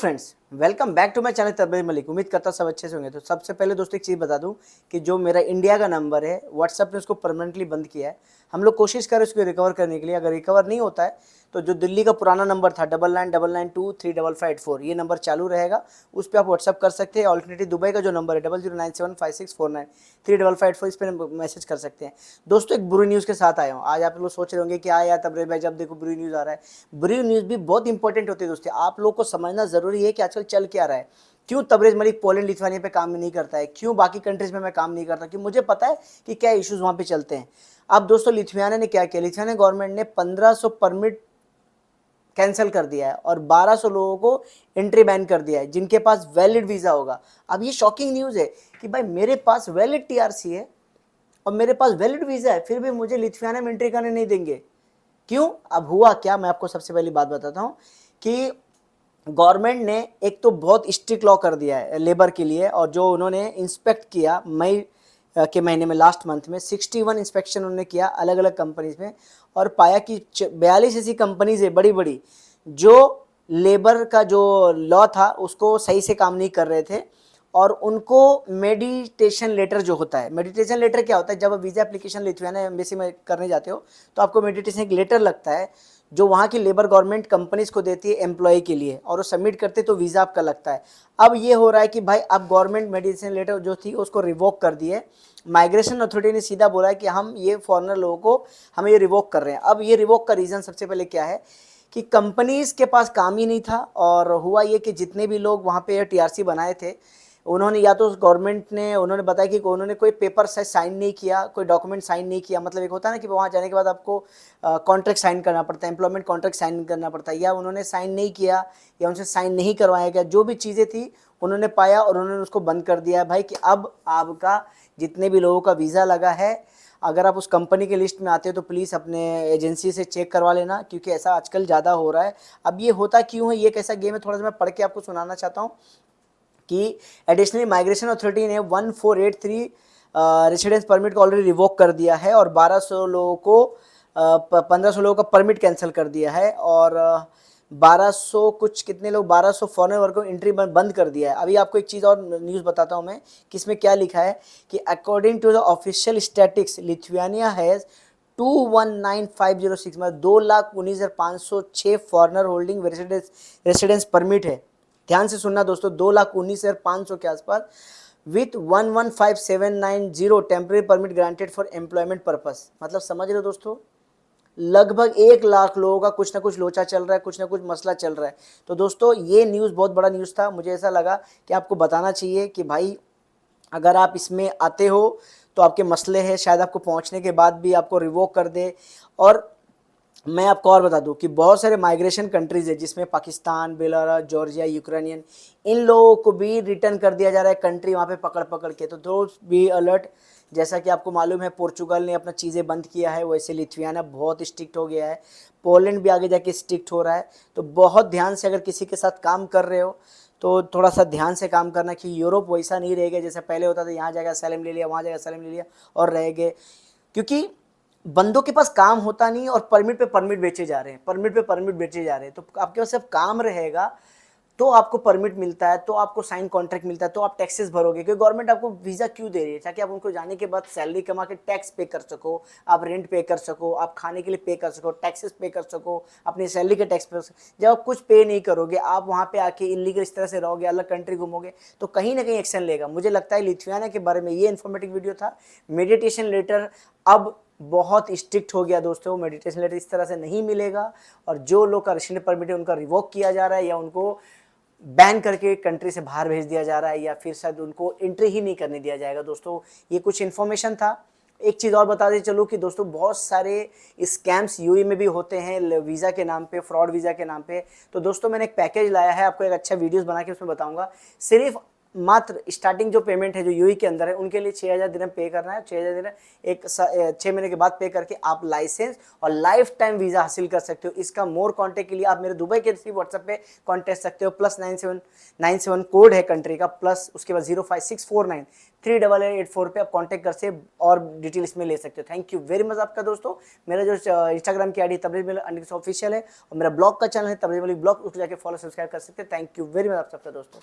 Friends, welcome back to my channel Tabrez Malik. उम्मीद करता सब अच्छे से होंगे। तो सबसे पहले दोस्तों एक चीज़ बता दूं कि जो मेरा इंडिया का नंबर है व्हाट्सएप ने उसको परमानेंटली बंद किया है। हम लोग कोशिश करें उसको रिकवर करने के लिए। अगर रिकवर नहीं होता है तो जो दिल्ली का पुराना नंबर था 9999235584 ये नंबर चालू रहेगा। उस पर आप व्हाट्सएप कर सकते हैं। ऑल्टरनेटिव दुबई का जो नंबर है 00975649355584 इस पर मैसेज कर सकते हैं। दोस्तों एक बुरी न्यूज़ के साथ आया हूँ। आज आप लोग सोच रहे होंगे कि आया तबरेज़ भाई जब देखो बुरी न्यूज़ आ रहा है। बुरी न्यूज़ भी बहुत इंपॉर्टेंट होती है दोस्तों। आप लोग को समझना ज़रूरी है कि आजकल चल क्या रहा है। क्यों तबरेज़ मलिक पोलैंड लिथुआनिया पे काम नहीं करता है, क्यों बाकी कंट्रीज में मैं काम नहीं करता, क्योंकि मुझे पता है कि क्या इश्यूज वहाँ पे चलते हैं। अब दोस्तों लिथुआनिया ने क्या किया, लिथुआनिया गवर्नमेंट ने 1500 परमिट कैंसिल कर दिया है और 1200 लोगों को एंट्री बैन कर दिया है जिनके पास वैलिड वीज़ा होगा। अब ये शॉकिंग न्यूज़ है कि भाई मेरे पास वैलिड टीआरसी है और मेरे पास वैलिड वीज़ा है, फिर भी मुझे लिथुआनिया में एंट्री करने नहीं देंगे। क्यों? अब हुआ क्या, मैं आपको सबसे पहली बात बताता हूँ कि गवर्नमेंट ने एक तो बहुत स्ट्रिक्ट लॉ कर दिया है लेबर के लिए। और जो उन्होंने इंस्पेक्ट किया मई के महीने में, लास्ट मंथ में 61 इंस्पेक्शन उन्होंने किया अलग अलग कंपनीज में और पाया कि 42 ऐसी कंपनीज है बड़ी बड़ी जो लेबर का जो लॉ था उसको सही से काम नहीं कर रहे थे। और उनको मेडिटेशन लेटर जो होता है, मेडिटेशन लेटर क्या होता है, जब आप वीज़ा एप्लीकेशन लिथुआनिया एम्बेसी में करने जाते हो तो आपको मेडिटेशन एक लेटर लगता है जो वहाँ की लेबर गवर्नमेंट कंपनीज को देती है एम्प्लॉय के लिए, और वो सबमिट करते तो वीज़ा आपका लगता है। अब ये हो रहा है कि भाई अब गवर्नमेंट मेडिटेशन लेटर जो थी उसको रिवोक कर दिए। माइग्रेशन अथॉरिटी ने सीधा बोला कि हम ये फॉरेनर लोगों को हम ये रिवोक कर रहे हैं। अब ये रिवोक का रीज़न सबसे पहले क्या है कि कंपनीज के पास काम ही नहीं था। और हुआ ये कि जितने भी लोग वहाँ पे टीआरसी बनाए थे उन्होंने या तो गवर्नमेंट ने उन्होंने बताया कि उन्होंने कोई पेपर से साइन नहीं किया, कोई डॉक्यूमेंट साइन नहीं किया। मतलब एक होता है ना कि वहाँ जाने के बाद आपको कॉन्ट्रैक्ट साइन करना पड़ता है, एम्प्लॉयमेंट कॉन्ट्रैक्ट साइन करना पड़ता है, या उन्होंने साइन नहीं किया या उनसे साइन नहीं करवाया गया। जो भी चीज़ें थी उन्होंने पाया और उन्होंने उसको बंद कर दिया है भाई कि अब आपका जितने भी लोगों का वीज़ा लगा है, अगर आप उस कंपनी के लिस्ट में आते हो तो प्लीज़ अपने एजेंसी से चेक करवा लेना, क्योंकि ऐसा आजकल ज़्यादा हो रहा है। अब ये होता क्यों है, ये कैसा गेम है, थोड़ा सा मैं पढ़ के आपको सुनाना चाहता हूँ कि एडिशनली माइग्रेशन अथॉरिटी ने 1483 रेसिडेंस परमिट को ऑलरेडी रिवोक कर दिया है और 1200 लोगों को 1500 लोगों का परमिट कैंसिल कर दिया है और 1200 कुछ कितने लोग 1200 फॉरेनर वर्ग को एंट्री बंद कर दिया है। अभी आपको एक चीज़ और न्यूज़ बताता हूँ मैं कि इसमें क्या लिखा है कि according to the official statics Lithuania has 219,506 मतलब 2,19,506 फॉरेनर होल्डिंग रेसिडेंस परमिट है। ध्यान से सुनना दोस्तों, 2,19,500 के आसपास with 115,790 temporary permit granted for employment purpose. मतलब समझ रहे हो दोस्तों, लगभग 1 लाख लोगों का कुछ ना कुछ लोचा चल रहा है, कुछ ना कुछ मसला चल रहा है। तो दोस्तों ये न्यूज़ बहुत बड़ा न्यूज़ था। मुझे ऐसा लगा कि आपको बताना चाहिए कि भाई अगर आप इसमें आते हो तो आपके मसले हैं, शायद आपको पहुंचने के बाद भी आपको रिवोक कर दे। और मैं आपको और बता दूं कि बहुत सारे माइग्रेशन कंट्रीज है जिसमें पाकिस्तान, बेलारूस, जॉर्जिया, यूक्रेनियन, इन लोगों को भी रिटर्न कर दिया जा रहा है कंट्री वहाँ पे पकड़ पकड़ के। तो दोस्त बी अलर्ट। जैसा कि आपको मालूम है पोर्चुगल ने अपना चीज़ें बंद किया है, वैसे लिथुआनिया बहुत स्ट्रिक्ट हो गया है, पोलैंड भी आगे जाके स्ट्रिक्ट हो रहा है। तो बहुत ध्यान से अगर किसी के साथ काम कर रहे हो तो थोड़ा सा ध्यान से काम करना कि यूरोप वैसा नहीं रहेगा जैसे पहले होता था, यहाँ जगह सैलम ले लिया, वहाँ जगह सैलम ले लिया और रह गए। क्योंकि बंदों के पास काम होता नहीं और परमिट पे परमिट बेचे जा रहे हैं, परमिट पे परमिट बेचे जा रहे हैं। तो आपके पास सिर्फ काम रहेगा तो आपको परमिट मिलता है, तो आपको साइन कॉन्ट्रैक्ट मिलता है, तो आप टैक्सेस भरोगे। क्योंकि गवर्नमेंट आपको वीज़ा क्यों दे रही है, ताकि आप उनको जाने के बाद सैलरी कमा के टैक्स पे कर सको, आप रेंट पे कर सको, आप खाने के लिए पे कर सको, टैक्सेस पे कर सको, अपनी सैलरी के टैक्स पे कर सको। जब आप कुछ पे नहीं करोगे, आप वहाँ पे आके इलीगल इस तरह से रहोगे, अलग कंट्री घूमोगे, तो कहीं ना कहीं एक्शन लेगा। मुझे लगता है लिथुआनिया के बारे में ये इन्फॉर्मेटिव वीडियो था। मेडिटेशन लेटर अब बहुत स्ट्रिक्ट हो गया दोस्तों, मेडिटेशन लेटर इस तरह से नहीं मिलेगा और जो लोग का रेसिडेंट परमिट है उनका रिवोक किया जा रहा है या उनको बैन करके कंट्री से बाहर भेज दिया जा रहा है या फिर शायद उनको एंट्री ही नहीं करने दिया जाएगा। दोस्तों ये कुछ इन्फॉर्मेशन था। एक चीज़ और बता दें चलो कि दोस्तों बहुत सारे स्कैम्स यूएई में भी होते हैं वीज़ा के नाम पे, फ्रॉड वीज़ा के नाम पे। तो दोस्तों मैंने एक पैकेज लाया है, आपको एक अच्छा वीडियोस बना के उसमें बताऊंगा। सिर्फ मात्र स्टार्टिंग जो पेमेंट है जो यूएई के अंदर है उनके लिए 6,000 दिरहम पे करना है। 6,000 दिरहम 6 महीने के बाद पे करके आप लाइसेंस और लाइफ टाइम वीज़ा हासिल कर सकते हो। इसका मोर कॉन्टेक्ट के लिए आप मेरे दुबई के व्हाट्सएप पे कॉन्टेक्ट सकते हो। +9797 कोड है कंट्री का, प्लस उसके बाद 05649 38884 पे आप कॉन्टैक्ट कर से और डिटेल इसमें ले सकते हो। थैंक यू वेरी मच आपका दोस्तों। मेरा जो इंस्टाग्राम की आईडी तबरेज़ मलिक _ ऑफिशियल है और मेरा ब्लॉग का चैनल है तबरेज़ मलिक ब्लॉग, उसको जाके फॉलो सब्सक्राइब कर सकते हैं। थैंक यू वेरी मच आप सबका दोस्तों।